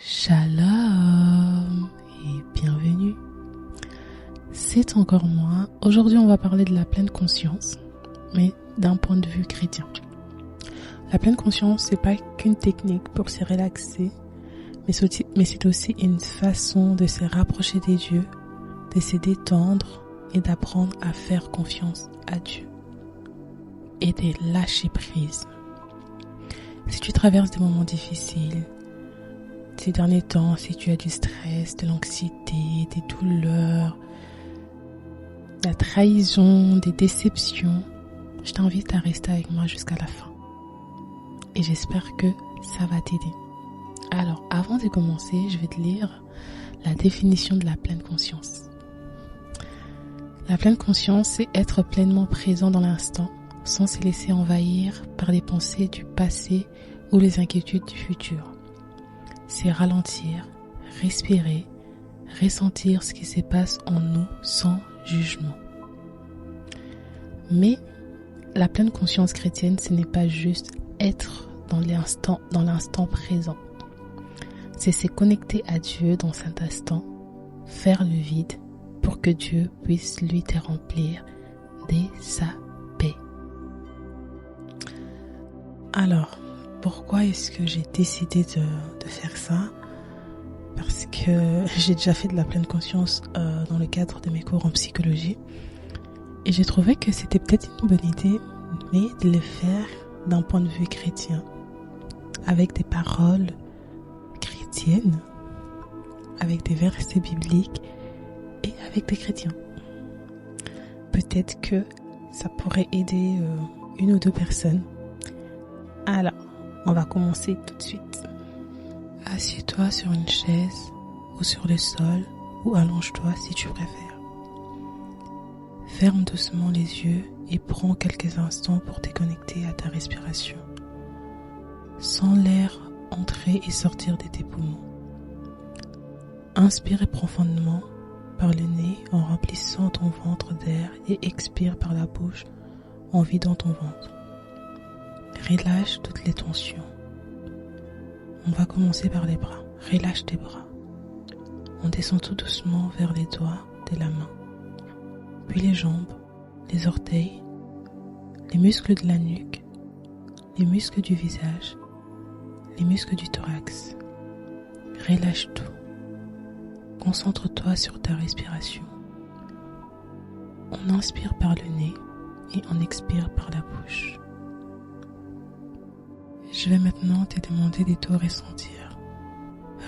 Shalom et bienvenue. C'est encore moi. Aujourd'hui, on va parler de la pleine conscience, mais d'un point de vue chrétien. La pleine conscience, c'est pas qu'une technique pour se relaxer, mais c'est aussi une façon de se rapprocher des dieux, de se détendre et d'apprendre à faire confiance à Dieu et de lâcher prise. Si tu traverses des moments difficiles, ces derniers temps, si tu as du stress, de l'anxiété, des douleurs, de la trahison, des déceptions, je t'invite à rester avec moi jusqu'à la fin. Et j'espère que ça va t'aider. Alors, avant de commencer, je vais te lire la définition de la pleine conscience. La pleine conscience, c'est être pleinement présent dans l'instant, sans se laisser envahir par les pensées du passé ou les inquiétudes du futur. C'est ralentir, respirer, ressentir ce qui se passe en nous sans jugement. Mais la pleine conscience chrétienne, ce n'est pas juste être dans l'instant présent. C'est se connecter à Dieu dans cet instant, faire le vide pour que Dieu puisse lui te remplir de sa paix. Alors, pourquoi est-ce que j'ai décidé de faire ça? Parce que j'ai déjà fait de la pleine conscience dans le cadre de mes cours en psychologie. Et j'ai trouvé que c'était peut-être une bonne idée, mais de le faire d'un point de vue chrétien, avec des paroles chrétiennes, avec des versets bibliques et avec des chrétiens. Peut-être que ça pourrait aider une ou deux personnes. Alors, on va commencer tout de suite. Assieds-toi sur une chaise ou sur le sol ou allonge-toi si tu préfères. Ferme doucement les yeux et prends quelques instants pour te connecter à ta respiration. Sens l'air entrer et sortir de tes poumons. Inspire profondément par le nez en remplissant ton ventre d'air et expire par la bouche en vidant ton ventre. Relâche toutes les tensions. On va commencer par les bras. Relâche tes bras. On descend tout doucement vers les doigts de la main. Puis les jambes, les orteils, les muscles de la nuque, les muscles du visage, les muscles du thorax. Relâche tout. Concentre-toi sur ta respiration. On inspire par le nez et on expire par la bouche. Je vais maintenant te demander de te ressentir.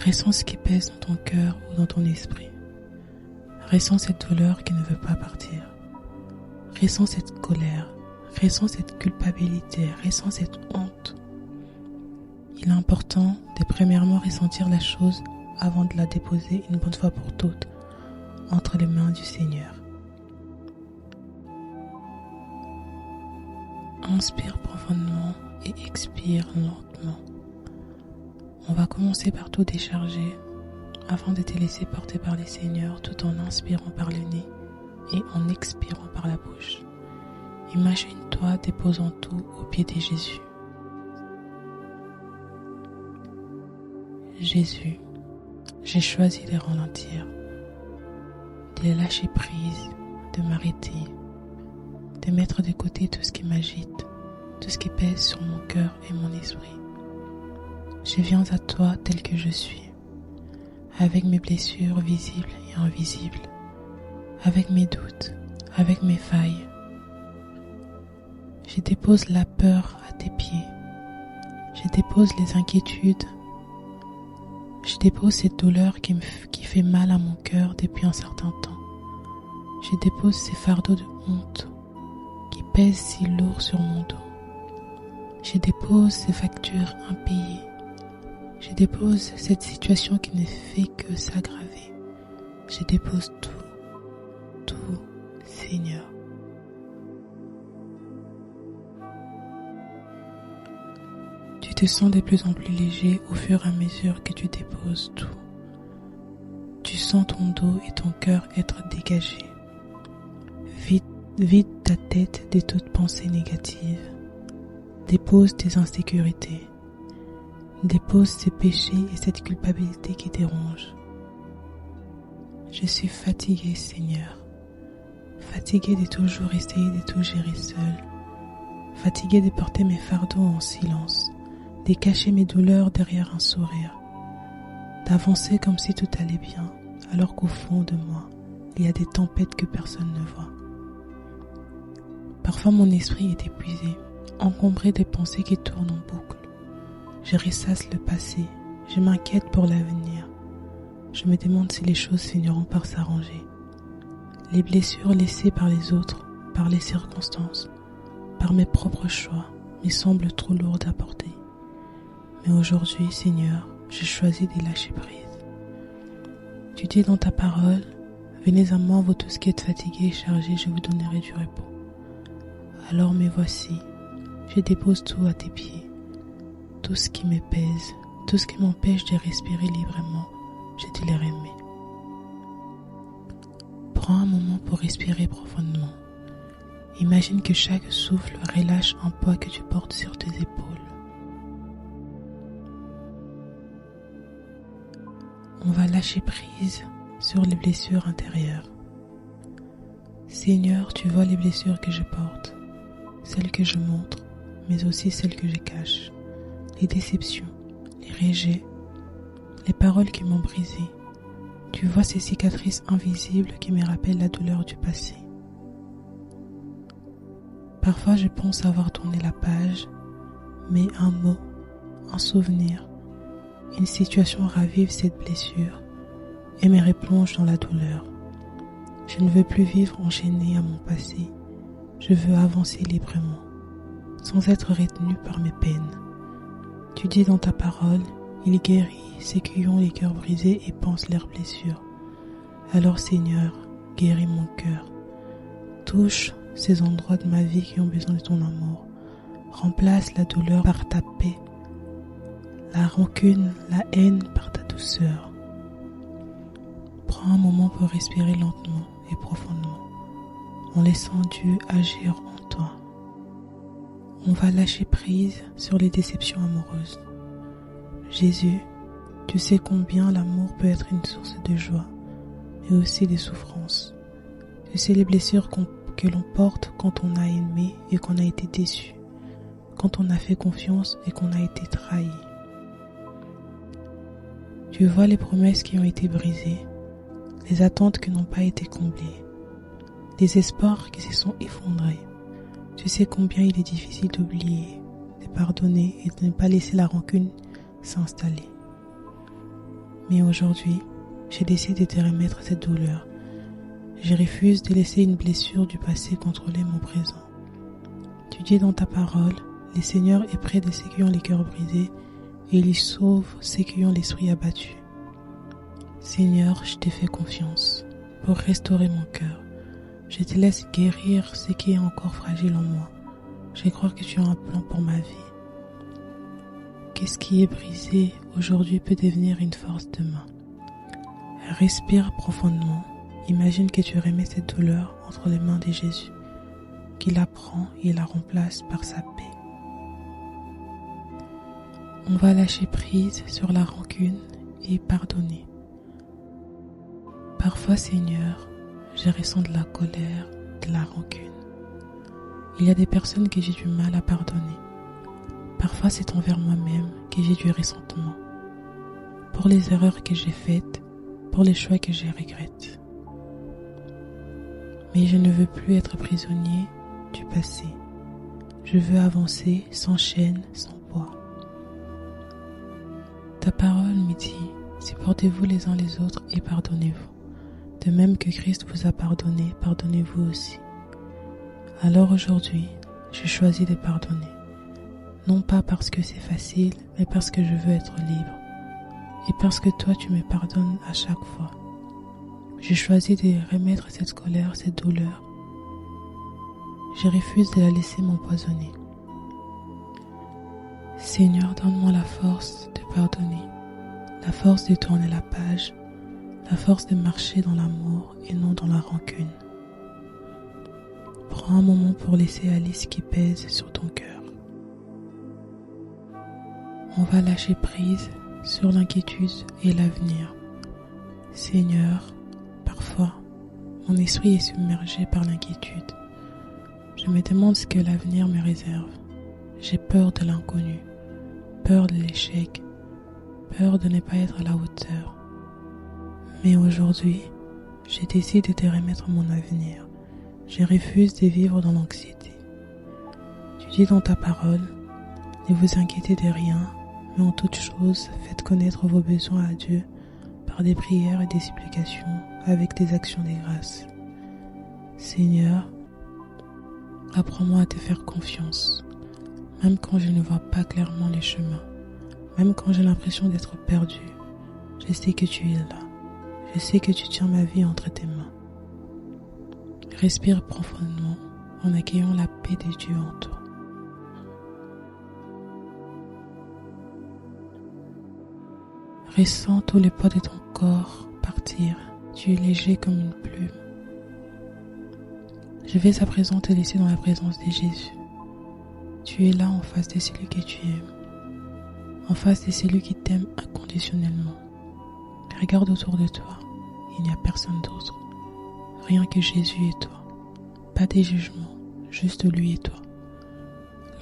Ressens ce qui pèse dans ton cœur ou dans ton esprit. Ressens cette douleur qui ne veut pas partir. Ressens cette colère. Ressens cette culpabilité. Ressens cette honte. Il est important de premièrement ressentir la chose avant de la déposer une bonne fois pour toutes entre les mains du Seigneur. Inspire profondément et expire lentement. On va commencer par tout décharger avant de te laisser porter par le Seigneur tout en inspirant par le nez et en expirant par la bouche. Imagine-toi déposant tout au pied de Jésus. Jésus, j'ai choisi de ralentir, de lâcher prise, de m'arrêter, de mettre de côté tout ce qui m'agite, tout ce qui pèse sur mon cœur et mon esprit. Je viens à toi tel que je suis, avec mes blessures visibles et invisibles, avec mes doutes, avec mes failles. Je dépose la peur à tes pieds. Je dépose les inquiétudes. Je dépose cette douleur qui fait mal à mon cœur depuis un certain temps. Je dépose ces fardeaux de honte qui pèsent si lourd sur mon dos. Je dépose ces factures impayées. Je dépose cette situation qui ne fait que s'aggraver. Je dépose tout, Seigneur. Tu te sens de plus en plus léger au fur et à mesure que tu déposes tout. Tu sens ton dos et ton cœur être dégagés. Vide ta tête de toute pensée négative. Dépose tes insécurités. Dépose ces péchés et cette culpabilité qui dérange. Je suis fatiguée, Seigneur. Fatiguée de toujours essayer de tout gérer seul. Fatiguée de porter mes fardeaux en silence, de cacher mes douleurs derrière un sourire, d'avancer comme si tout allait bien, alors qu'au fond de moi, il y a des tempêtes que personne ne voit. Parfois mon esprit est épuisé, encombré des pensées qui tournent en boucle. Je ressasse le passé, je m'inquiète pour l'avenir. Je me demande si les choses finiront par s'arranger. Les blessures laissées par les autres, par les circonstances, par mes propres choix, me semblent trop lourdes à porter. Mais aujourd'hui, Seigneur, j'ai choisi de lâcher prise. Tu dis dans ta parole, venez à moi, vous tous qui êtes fatigués et chargés, je vous donnerai du repos. Alors me voici, je dépose tout à tes pieds. Tout ce qui me pèse, tout ce qui m'empêche de respirer librement, je te les remets. Prends un moment pour respirer profondément. Imagine que chaque souffle relâche un poids que tu portes sur tes épaules. On va lâcher prise sur les blessures intérieures. Seigneur, tu vois les blessures que je porte, celles que je montre, mais aussi celles que je cache, les déceptions, les rejets, les paroles qui m'ont brisé. Tu vois ces cicatrices invisibles qui me rappellent la douleur du passé. Parfois je pense avoir tourné la page, mais un mot, un souvenir, une situation ravive cette blessure et me replonge dans la douleur. Je ne veux plus vivre enchaîné à mon passé, je veux avancer librement, sans être retenu par mes peines. Tu dis dans ta parole, il guérit ceux qui ont les cœurs brisés et pansent leurs blessures. Alors Seigneur, guéris mon cœur. Touche ces endroits de ma vie qui ont besoin de ton amour. Remplace la douleur par ta paix, la rancune, la haine par ta douceur. Prends un moment pour respirer lentement et profondément, en laissant Dieu agir en toi. On va lâcher prise sur les déceptions amoureuses. Jésus, tu sais combien l'amour peut être une source de joie, mais aussi de souffrance. Tu sais les blessures que l'on porte quand on a aimé et qu'on a été déçu, quand on a fait confiance et qu'on a été trahi. Tu vois les promesses qui ont été brisées, les attentes qui n'ont pas été comblées, les espoirs qui se sont effondrés. Tu sais combien il est difficile d'oublier, de pardonner et de ne pas laisser la rancune s'installer. Mais aujourd'hui, j'ai décidé de te remettre cette douleur. Je refuse de laisser une blessure du passé contrôler mon présent. Tu dis dans ta parole, le Seigneur est près de ceux qui ont les cœurs brisés et il sauve ceux qui ont l'esprit abattu. Seigneur, je te fais confiance pour restaurer mon cœur. Je te laisse guérir ce qui est encore fragile en moi. Je crois que tu as un plan pour ma vie. Qu'est-ce qui est brisé aujourd'hui peut devenir une force demain. Respire profondément. Imagine que tu remets cette douleur entre les mains de Jésus, qui la prend et la remplace par sa paix. On va lâcher prise sur la rancune et pardonner. Parfois, Seigneur, je ressens de la colère, de la rancune. Il y a des personnes que j'ai du mal à pardonner. Parfois, c'est envers moi-même que j'ai du ressentement, pour les erreurs que j'ai faites, pour les choix que je regrette. Mais je ne veux plus être prisonnier du passé. Je veux avancer sans chaîne, sans poids. Ta parole me dit, supportez-vous les uns les autres et pardonnez-vous. De même que Christ vous a pardonné, pardonnez-vous aussi. Alors aujourd'hui, je choisis de pardonner. Non pas parce que c'est facile, mais parce que je veux être libre. Et parce que toi, tu me pardonnes à chaque fois. Je choisis de remettre cette colère, cette douleur. Je refuse de la laisser m'empoisonner. Seigneur, donne-moi la force de pardonner, la force de tourner la page, la force de marcher dans l'amour et non dans la rancune. Prends un moment pour laisser aller ce qui pèse sur ton cœur. On va lâcher prise sur l'inquiétude et l'avenir. Seigneur, parfois, mon esprit est submergé par l'inquiétude. Je me demande ce que l'avenir me réserve. J'ai peur de l'inconnu, peur de l'échec, peur de ne pas être à la hauteur. Mais aujourd'hui, je décide de te remettre mon avenir. Je refuse de vivre dans l'anxiété. Tu dis dans ta parole, ne vous inquiétez de rien, mais en toute chose, faites connaître vos besoins à Dieu par des prières et des supplications avec des actions de grâce. Seigneur, apprends-moi à te faire confiance, même quand je ne vois pas clairement les chemins, même quand j'ai l'impression d'être perdu. Je sais que tu es là. Je sais que tu tiens ma vie entre tes mains. Respire profondément en accueillant la paix de Dieu en toi. Ressens tous les poids de ton corps partir. Tu es léger comme une plume. Je vais à présent te laisser dans la présence de Jésus. Tu es là en face de celui que tu aimes, en face de celui qui t'aime inconditionnellement. Regarde autour de toi, il n'y a personne d'autre, rien que Jésus et toi. Pas de jugement, juste lui et toi.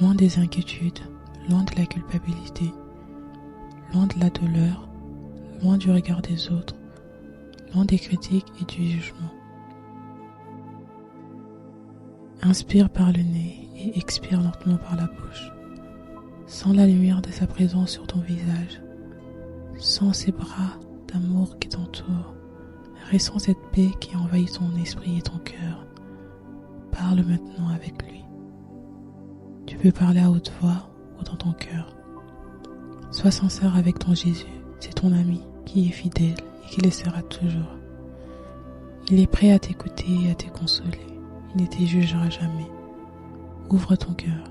Loin des inquiétudes, loin de la culpabilité, loin de la douleur, loin du regard des autres, loin des critiques et du jugement. Inspire par le nez et expire lentement par la bouche. Sens la lumière de sa présence sur ton visage. Sens ses bras d'amour qui t'entourent. Ressens cette paix qui envahit ton esprit et ton cœur. Parle maintenant avec lui. Tu peux parler à haute voix ou dans ton cœur. Sois sincère avec ton Jésus, c'est ton ami qui est fidèle et qui le sera toujours. Il est prêt à t'écouter et à te consoler. Il ne te jugera jamais. Ouvre ton cœur.